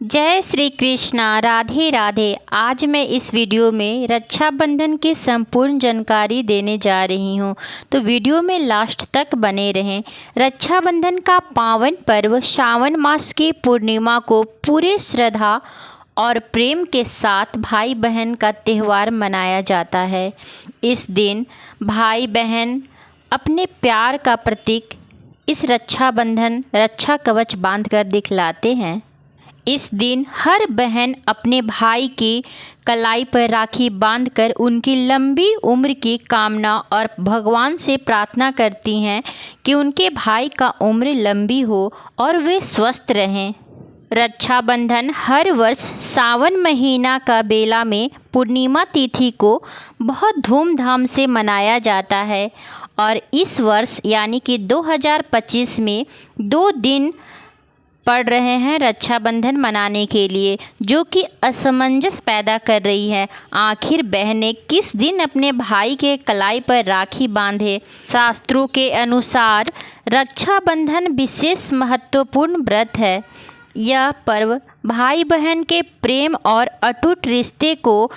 जय श्री कृष्णा। राधे राधे। आज मैं इस वीडियो में रक्षाबंधन की संपूर्ण जानकारी देने जा रही हूँ, तो वीडियो में लास्ट तक बने रहें। रक्षाबंधन का पावन पर्व श्रावण मास की पूर्णिमा को पूरे श्रद्धा और प्रेम के साथ भाई बहन का त्यौहार मनाया जाता है। इस दिन भाई बहन अपने प्यार का प्रतीक इस रक्षाबंधन रक्षा कवच बांधकर दिखलाते हैं। इस दिन हर बहन अपने भाई की कलाई पर राखी बांधकर उनकी लंबी उम्र की कामना और भगवान से प्रार्थना करती हैं कि उनके भाई का उम्र लंबी हो और वे स्वस्थ रहें। रक्षाबंधन हर वर्ष सावन महीना का बेला में पूर्णिमा तिथि को बहुत धूमधाम से मनाया जाता है और इस वर्ष यानी कि 2025 में 2 दिन पड़ रहे हैं रक्षाबंधन मनाने के लिए, जो कि असमंजस पैदा कर रही है। आखिर बहनें किस दिन अपने भाई के कलाई पर राखी बांधे। शास्त्रों के अनुसार रक्षाबंधन विशेष महत्वपूर्ण व्रत है। यह पर्व भाई बहन के प्रेम और अटूट रिश्ते को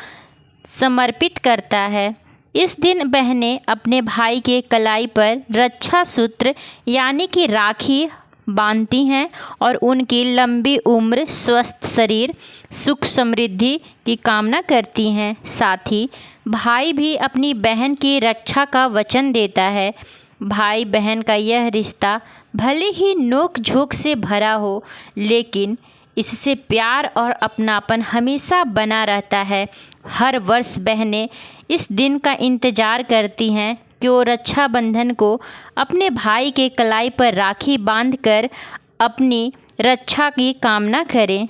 समर्पित करता है। इस दिन बहनें अपने भाई के कलाई पर रक्षा सूत्र यानी कि राखी बांधती हैं और उनकी लंबी उम्र, स्वस्थ शरीर, सुख समृद्धि की कामना करती हैं। साथ ही भाई भी अपनी बहन की रक्षा का वचन देता है। भाई बहन का यह रिश्ता भले ही नोक झोंक से भरा हो, लेकिन इससे प्यार और अपनापन हमेशा बना रहता है। हर वर्ष बहनें इस दिन का इंतज़ार करती हैं कि वो रक्षाबंधन को अपने भाई के कलाई पर राखी बांधकर अपनी रक्षा की कामना करें।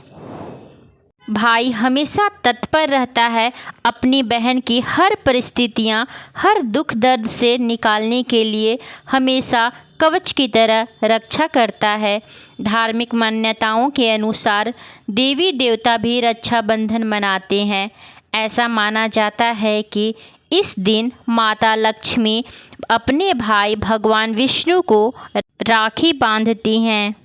भाई हमेशा तत्पर रहता है अपनी बहन की हर परिस्थितियाँ, हर दुख दर्द से निकालने के लिए हमेशा कवच की तरह रक्षा करता है। धार्मिक मान्यताओं के अनुसार देवी देवता भी रक्षाबंधन मनाते हैं। ऐसा माना जाता है कि इस दिन माता लक्ष्मी अपने भाई भगवान विष्णु को राखी बांधती हैं।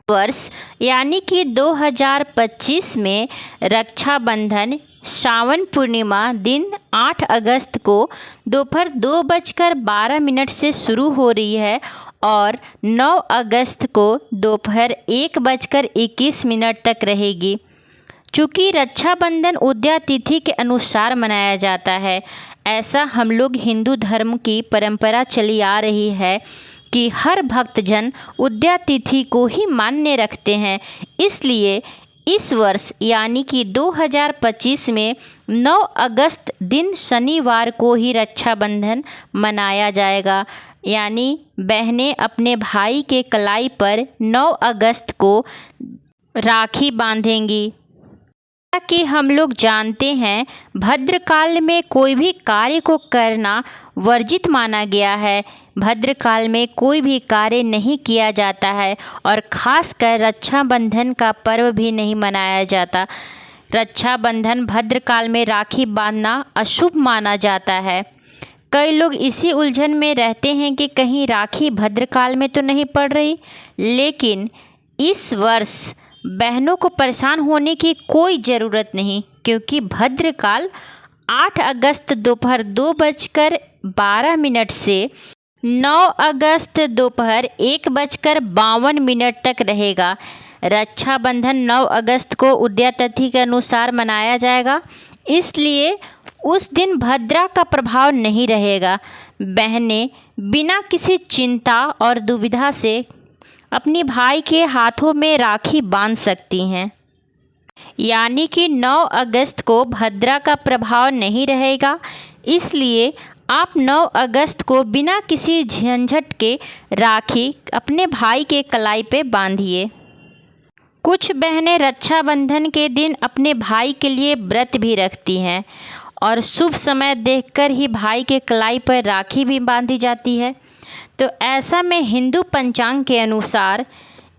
वर्ष यानी कि 2025 में रक्षाबंधन श्रावण पूर्णिमा दिन 8 अगस्त को दोपहर 2:12 से शुरू हो रही है और 9 अगस्त को दोपहर 1:21 तक रहेगी। चूँकि रक्षाबंधन उदया तिथि के अनुसार मनाया जाता है, ऐसा हम लोग हिंदू धर्म की परंपरा चली आ रही है कि हर भक्तजन उदया तिथि को ही मान्य रखते हैं। इसलिए इस वर्ष यानी कि 2025 में 9 अगस्त दिन शनिवार को ही रक्षाबंधन मनाया जाएगा। यानी बहनें अपने भाई के कलाई पर 9 अगस्त को राखी बांधेंगी। कि हम लोग जानते हैं भद्रकाल में कोई भी कार्य को करना वर्जित माना गया है। भद्रकाल में कोई भी कार्य नहीं किया जाता है और खासकर रक्षाबंधन का पर्व भी नहीं मनाया जाता। रक्षाबंधन भद्रकाल में राखी बांधना अशुभ माना जाता है। कई लोग इसी उलझन में रहते हैं कि कहीं राखी भद्रकाल में तो नहीं पड़ रही, लेकिन इस वर्ष बहनों को परेशान होने की कोई ज़रूरत नहीं, क्योंकि भद्रकाल 8 अगस्त दोपहर 2:12 से 9 अगस्त दोपहर 1:52 तक रहेगा। रक्षाबंधन 9 अगस्त को उदया तिथि के अनुसार मनाया जाएगा, इसलिए उस दिन भद्रा का प्रभाव नहीं रहेगा। बहनें बिना किसी चिंता और दुविधा से अपने भाई के हाथों में राखी बांध सकती हैं। यानी कि 9 अगस्त को भद्रा का प्रभाव नहीं रहेगा, इसलिए आप 9 अगस्त को बिना किसी झंझट के राखी अपने भाई के कलाई पे बांधिए। कुछ बहनें रक्षाबंधन के दिन अपने भाई के लिए व्रत भी रखती हैं और शुभ समय देखकर ही भाई के कलाई पर राखी भी बांधी जाती है। तो ऐसा में हिंदू पंचांग के अनुसार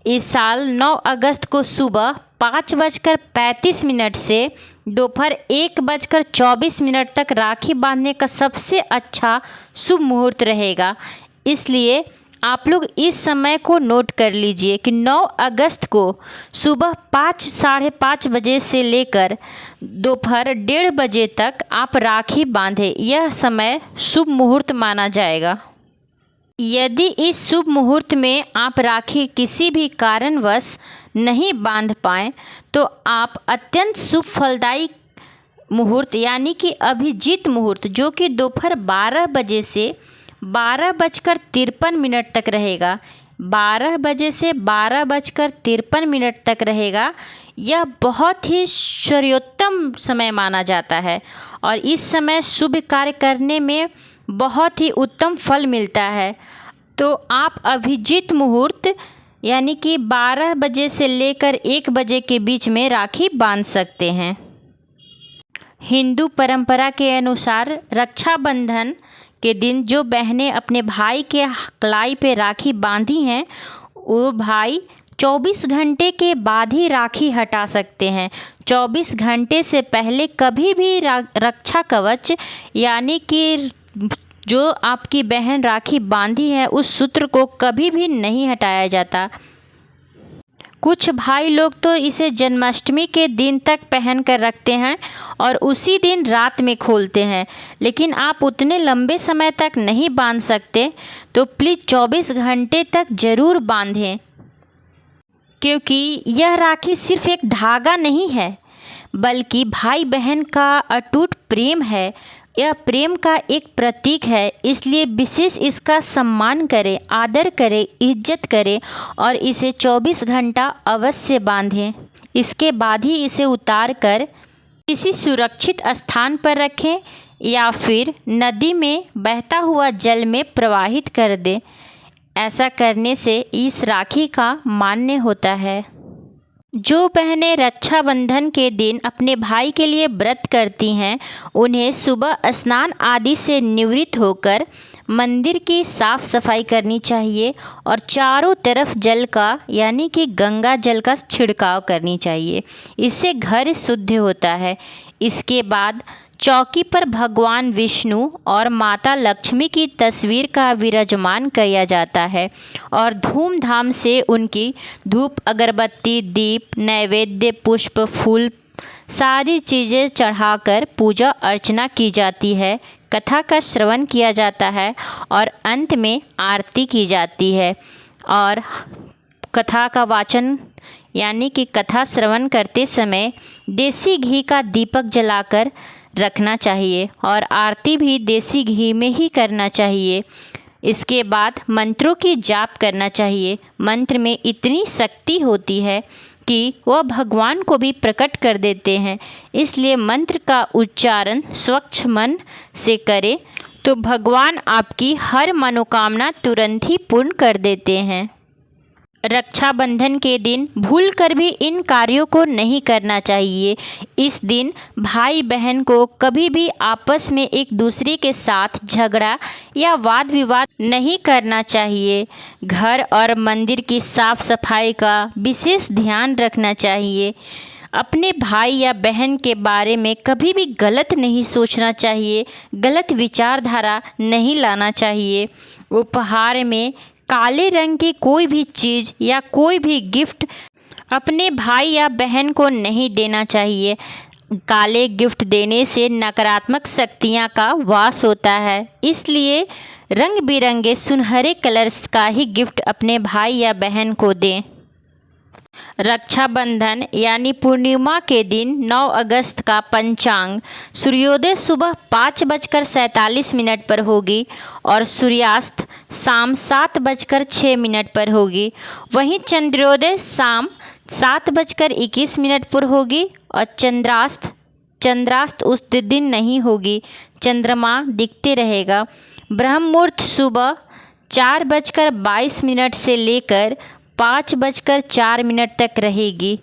इस साल 9 अगस्त को सुबह 5:35 से दोपहर 1:24 तक राखी बांधने का सबसे अच्छा शुभ मुहूर्त रहेगा। इसलिए आप लोग इस समय को नोट कर लीजिए कि 9 अगस्त को सुबह 5 साढ़े 5 बजे से लेकर दोपहर 1:30 बजे तक आप राखी बांधें। यह समय शुभ मुहूर्त माना जाएगा। यदि इस शुभ मुहूर्त में आप राखी किसी भी कारणवश नहीं बांध पाएँ तो आप अत्यंत शुभ फलदायी मुहूर्त यानी कि अभिजीत मुहूर्त, जो कि दोपहर 12 बजे से 12:53 तक रहेगा, 12 बजे से 12:53 तक रहेगा। यह बहुत ही श्रेयोत्तम समय माना जाता है और इस समय शुभ कार्य करने में बहुत ही उत्तम फल मिलता है। तो आप अभिजीत मुहूर्त यानी कि 12 बजे से लेकर 1 बजे के बीच में राखी बांध सकते हैं। हिंदू परंपरा के अनुसार रक्षाबंधन के दिन जो बहनें अपने भाई के कलाई पे राखी बांधी हैं, वो भाई 24 घंटे के बाद ही राखी हटा सकते हैं। 24 घंटे से पहले कभी भी रक्षा कवच यानी कि जो आपकी बहन राखी बांधी है उस सूत्र को कभी भी नहीं हटाया जाता। कुछ भाई लोग तो इसे जन्माष्टमी के दिन तक पहन कर रखते हैं और उसी दिन रात में खोलते हैं, लेकिन आप उतने लंबे समय तक नहीं बांध सकते तो प्लीज़ 24 घंटे तक ज़रूर बांधें, क्योंकि यह राखी सिर्फ एक धागा नहीं है बल्कि भाई बहन का अटूट प्रेम है। यह प्रेम का एक प्रतीक है, इसलिए विशेष इसका सम्मान करें, आदर करें, इज्जत करें और इसे 24 घंटा अवश्य बांधें। इसके बाद ही इसे उतार कर किसी सुरक्षित स्थान पर रखें या फिर नदी में बहता हुआ जल में प्रवाहित कर दें। ऐसा करने से इस राखी का मान्य होता है। जो बहनें रक्षाबंधन के दिन अपने भाई के लिए व्रत करती हैं, उन्हें सुबह स्नान आदि से निवृत्त होकर मंदिर की साफ़ सफाई करनी चाहिए और चारों तरफ जल का यानी कि गंगा जल का छिड़काव करनी चाहिए। इससे घर शुद्ध होता है। इसके बाद चौकी पर भगवान विष्णु और माता लक्ष्मी की तस्वीर का विराजमान किया जाता है और धूमधाम से उनकी धूप, अगरबत्ती, दीप, नैवेद्य, पुष्प, फूल सारी चीज़ें चढ़ाकर पूजा अर्चना की जाती है। कथा का श्रवण किया जाता है और अंत में आरती की जाती है और कथा का वाचन यानी कि कथा श्रवण करते समय देसी घी का दीपक जलाकर रखना चाहिए और आरती भी देसी घी में ही करना चाहिए। इसके बाद मंत्रों की जाप करना चाहिए। मंत्र में इतनी शक्ति होती है कि वह भगवान को भी प्रकट कर देते हैं, इसलिए मंत्र का उच्चारण स्वच्छ मन से करें तो भगवान आपकी हर मनोकामना तुरंत ही पूर्ण कर देते हैं। रक्षाबंधन के दिन भूलकर भी इन कार्यों को नहीं करना चाहिए। इस दिन भाई बहन को कभी भी आपस में एक दूसरे के साथ झगड़ा या वाद विवाद नहीं करना चाहिए। घर और मंदिर की साफ सफाई का विशेष ध्यान रखना चाहिए। अपने भाई या बहन के बारे में कभी भी गलत नहीं सोचना चाहिए, गलत विचारधारा नहीं लाना चाहिए। उपहार में काले रंग की कोई भी चीज़ या कोई भी गिफ्ट अपने भाई या बहन को नहीं देना चाहिए। काले गिफ्ट देने से नकारात्मक शक्तियाँ का वास होता है, इसलिए रंग बिरंगे सुनहरे कलर्स का ही गिफ्ट अपने भाई या बहन को दें। रक्षाबंधन यानी पूर्णिमा के दिन 9 अगस्त का पंचांग सूर्योदय सुबह 5:47 पर होगी और सूर्यास्त शाम 7:06 पर होगी। वहीं चंद्रोदय शाम 7:21 पर होगी और चंद्रास्त उस दिन नहीं होगी, चंद्रमा दिखते रहेगा। ब्रह्म मुहूर्त सुबह 4:22 से लेकर 5:04 तक रहेगी।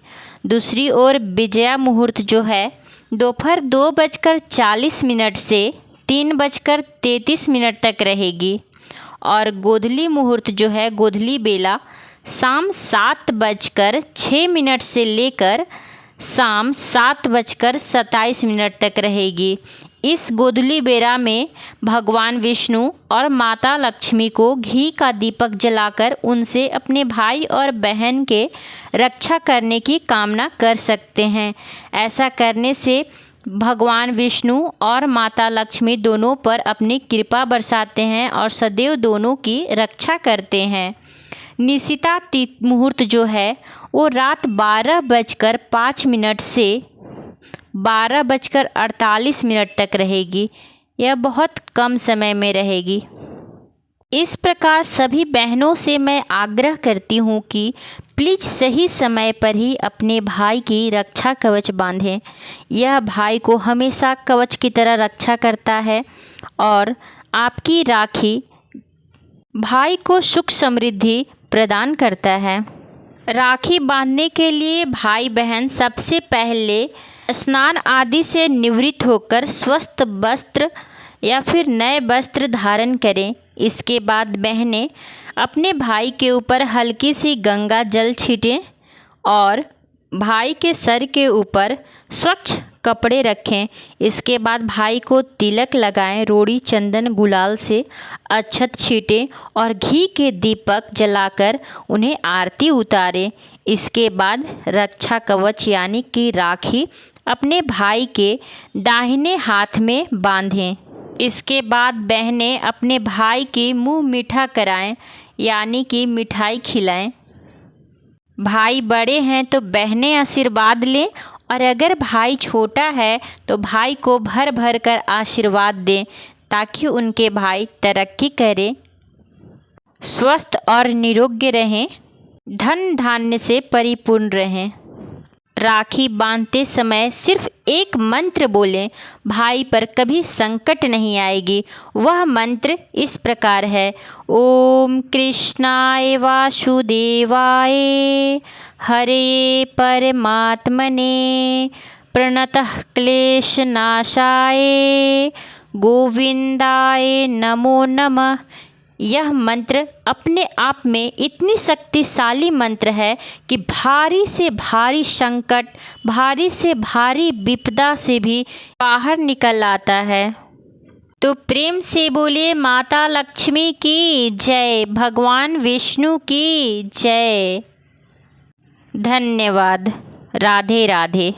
दूसरी ओर विजया मुहूर्त जो है दोपहर 2:40 से 3:33 तक रहेगी और गोधली मुहूर्त जो है गोधली बेला शाम 7:06 से लेकर शाम 7:27 तक रहेगी। इस गोधूली बेरा में भगवान विष्णु और माता लक्ष्मी को घी का दीपक जलाकर उनसे अपने भाई और बहन के रक्षा करने की कामना कर सकते हैं। ऐसा करने से भगवान विष्णु और माता लक्ष्मी दोनों पर अपनी कृपा बरसाते हैं और सदैव दोनों की रक्षा करते हैं। निशिता तिथि मुहूर्त जो है वो रात 12:05 से 12:48 तक रहेगी। यह बहुत कम समय में रहेगी। इस प्रकार सभी बहनों से मैं आग्रह करती हूँ कि प्लीज़ सही समय पर ही अपने भाई की रक्षा कवच बांधें। यह भाई को हमेशा कवच की तरह रक्षा करता है और आपकी राखी भाई को सुख समृद्धि प्रदान करता है। राखी बांधने के लिए भाई बहन सबसे पहले स्नान आदि से निवृत्त होकर स्वस्थ वस्त्र या फिर नए वस्त्र धारण करें। इसके बाद बहनें अपने भाई के ऊपर हल्की सी गंगा जल छीटें और भाई के सर के ऊपर स्वच्छ कपड़े रखें। इसके बाद भाई को तिलक लगाएं, रोड़ी चंदन गुलाल से अक्षत छीटें और घी के दीपक जलाकर उन्हें आरती उतारें। इसके बाद रक्षा कवच यानी कि राखी अपने भाई के दाहिने हाथ में बांधें। इसके बाद बहनें अपने भाई की मुंह मीठा कराएं यानी कि मिठाई खिलाएं। भाई बड़े हैं तो बहनें आशीर्वाद लें और अगर भाई छोटा है तो भाई को भर भर कर आशीर्वाद दें ताकि उनके भाई तरक्की करें, स्वस्थ और निरोग्य रहें, धन धान्य से परिपूर्ण रहें। राखी बांधते समय सिर्फ एक मंत्र बोलें, भाई पर कभी संकट नहीं आएगी। वह मंत्र इस प्रकार है: ओम कृष्णाय वासुदेवाय हरे परमात्मने प्रणतः क्लेशनाशाय गोविंदाय नमो नमः। यह मंत्र अपने आप में इतनी शक्तिशाली मंत्र है कि भारी से भारी संकट, भारी से भारी विपदा से भी बाहर निकल आता है। तो प्रेम से बोलिए माता लक्ष्मी की जय, भगवान विष्णु की जय। धन्यवाद। राधे राधे।